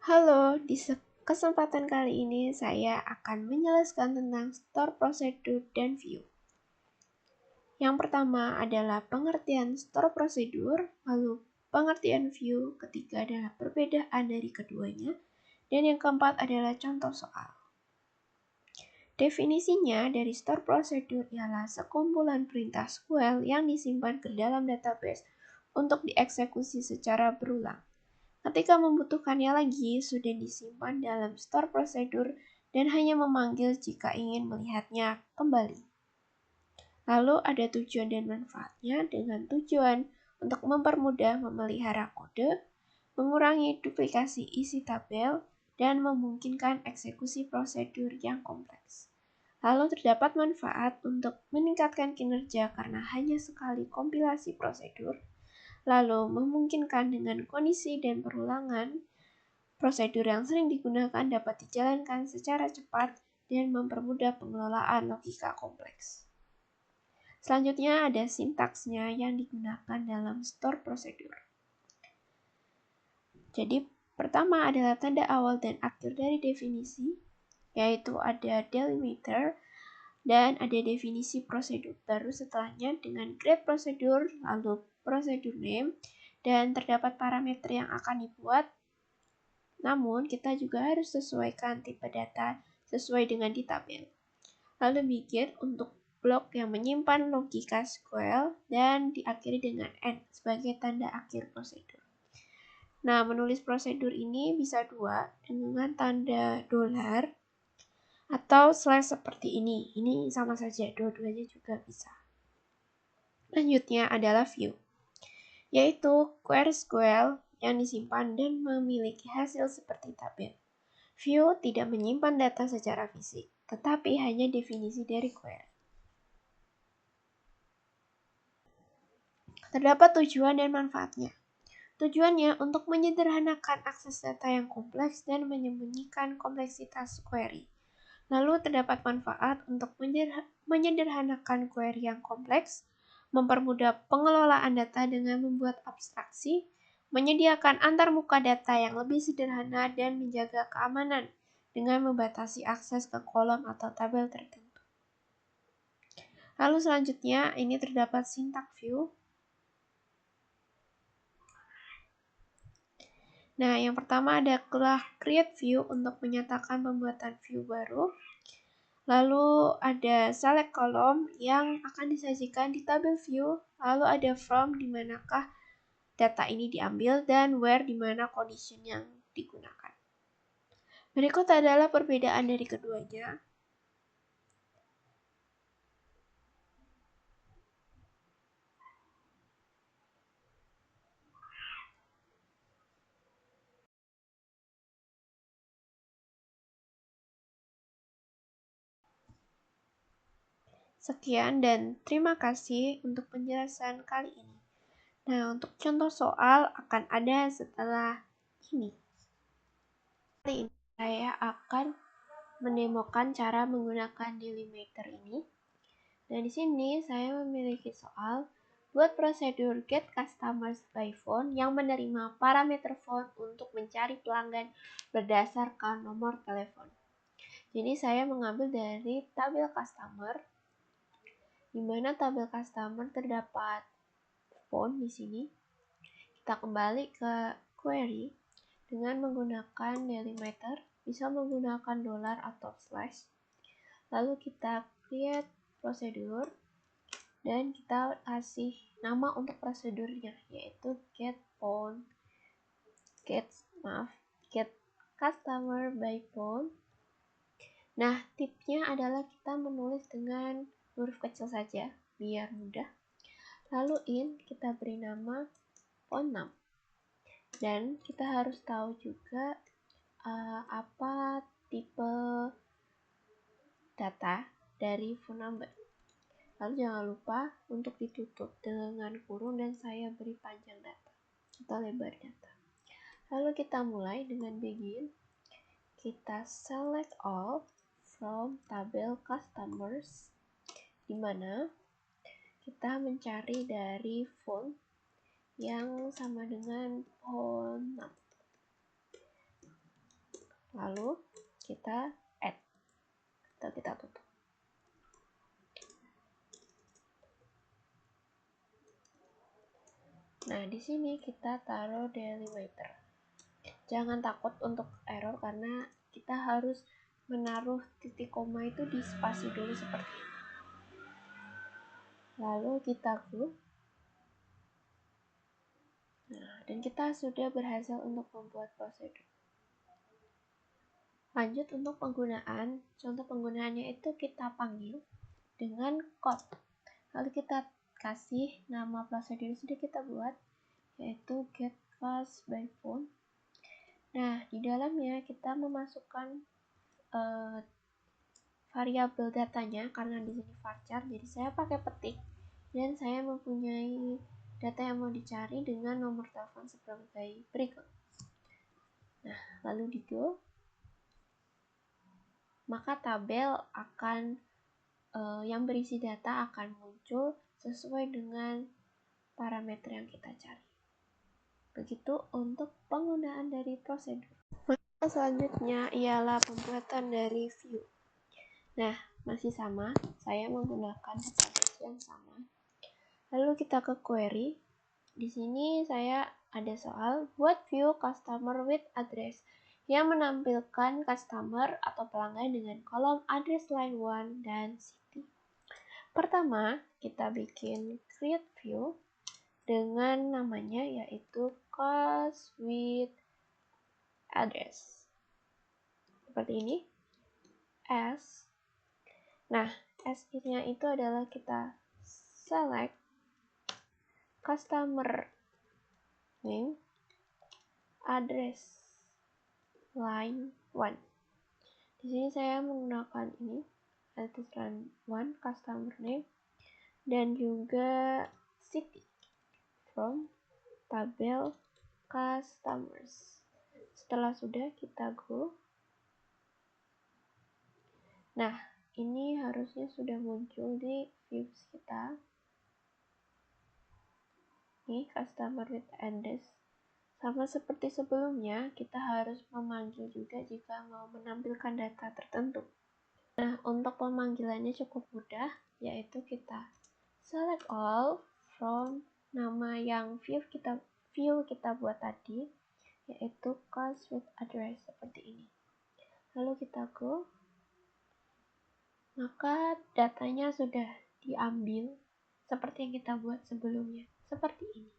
Halo, di kesempatan kali ini saya akan menjelaskan tentang store prosedur dan view. Yang pertama adalah pengertian store prosedur, lalu pengertian view, ketiga adalah perbedaan dari keduanya, dan yang keempat adalah contoh soal. Definisinya dari store prosedur ialah sekumpulan perintah SQL yang disimpan ke dalam database untuk dieksekusi secara berulang. Ketika membutuhkannya lagi, sudah disimpan dalam store prosedur dan hanya memanggil jika ingin melihatnya kembali. Lalu ada tujuan dan manfaatnya dengan tujuan untuk mempermudah memelihara kode, mengurangi duplikasi isi tabel, dan memungkinkan eksekusi prosedur yang kompleks. Lalu terdapat manfaat untuk meningkatkan kinerja karena hanya sekali kompilasi prosedur, lalu memungkinkan dengan kondisi dan perulangan, prosedur yang sering digunakan dapat dijalankan secara cepat dan mempermudah pengelolaan logika kompleks. Selanjutnya ada sintaksnya yang digunakan dalam store prosedur. Jadi pertama adalah tanda awal dan akhir dari definisi, yaitu ada delimiter dan ada definisi prosedur. Baru setelahnya dengan grade prosedur, lalu prosedur name, dan terdapat parameter yang akan dibuat. Namun, kita juga harus sesuaikan tipe data sesuai dengan di tabel. Lalu bikin untuk blok yang menyimpan logika SQL dan diakhiri dengan N sebagai tanda akhir prosedur. Nah, menulis prosedur ini bisa dua dengan tanda dolar atau slash seperti ini. Ini sama saja, dua-duanya juga bisa. Selanjutnya adalah view, yaitu query SQL yang disimpan dan memiliki hasil seperti tabel. View tidak menyimpan data secara fisik, tetapi hanya definisi dari query. Terdapat tujuan dan manfaatnya. Tujuannya untuk menyederhanakan akses data yang kompleks dan menyembunyikan kompleksitas query. Lalu terdapat manfaat untuk menyederhanakan query yang kompleks, mempermudah pengelolaan data dengan membuat abstraksi, menyediakan antarmuka data yang lebih sederhana, dan menjaga keamanan dengan membatasi akses ke kolom atau tabel tertentu. Lalu selanjutnya, ini terdapat syntax view. Nah, yang pertama adalah create view untuk menyatakan pembuatan view baru. Lalu ada select column yang akan disajikan di tabel view. Lalu ada from di manakah data ini diambil dan where di mana condition yang digunakan. Berikut adalah perbedaan dari keduanya. Sekian dan terima kasih untuk penjelasan kali ini. Nah, untuk contoh soal akan ada setelah ini. Kali ini saya akan mendemokan cara menggunakan delimiter ini. Dan di sini saya memiliki soal buat prosedur get customers by phone yang menerima parameter phone untuk mencari pelanggan berdasarkan nomor telepon. Jadi saya mengambil dari tabel customer, di mana tabel customer terdapat phone di sini. Kita kembali ke query dengan menggunakan delimiter, bisa menggunakan dolar atau slash. Lalu kita create prosedur dan kita kasih nama untuk prosedurnya, yaitu get customer by phone. Nah, tipsnya adalah kita menulis dengan huruf kecil saja biar mudah. Lalu kita beri nama phone name. Dan kita harus tahu juga apa tipe data dari phone number. Lalu jangan lupa untuk ditutup dengan kurung dan saya beri panjang data atau lebar data. Lalu kita mulai dengan begin. Kita select all from tabel customers, di mana kita mencari dari phone yang sama dengan phone number. lalu kita add atau kita tutup. Nah, di sini kita taruh delimiter. Jangan takut untuk error karena kita harus menaruh titik koma itu di spasi dulu seperti ini. Lalu kita group. Nah, dan kita sudah berhasil untuk membuat prosedur. Lanjut untuk penggunaan. Contoh penggunaannya itu kita panggil dengan code. Lalu kita kasih nama prosedur yang sudah kita buat, yaitu get class by phone. Nah, di dalamnya kita memasukkan variabel datanya karena di sini varchar, jadi saya pakai petik dan saya mempunyai data yang mau dicari dengan nomor telepon sebagai berikut. Nah, lalu di go, maka tabel akan yang berisi data akan muncul sesuai dengan parameter yang kita cari. Begitu untuk penggunaan dari prosedur. Maka selanjutnya ialah pembuatan dari view. Nah, masih sama, saya menggunakan database yang sama. Lalu kita ke query. Di sini saya ada soal buat view customer with address yang menampilkan customer atau pelanggan dengan kolom address line 1 dan city. Pertama, kita bikin create view dengan namanya yaitu cost with address. Seperti ini. S. Nah, S-nya itu adalah kita select customer name address line 1. Di sini saya menggunakan ini address line 1 customer name dan juga city from tabel customers. Setelah sudah kita go. Nah, ini harusnya sudah muncul di views kita. Ini customer with address. Sama seperti sebelumnya, kita harus memanggil juga jika mau menampilkan data tertentu. Nah, untuk pemanggilannya cukup mudah, yaitu kita select all from nama yang view kita buat tadi, yaitu cost with address seperti ini. Lalu kita go. Maka datanya sudah diambil seperti yang kita buat sebelumnya, seperti ini.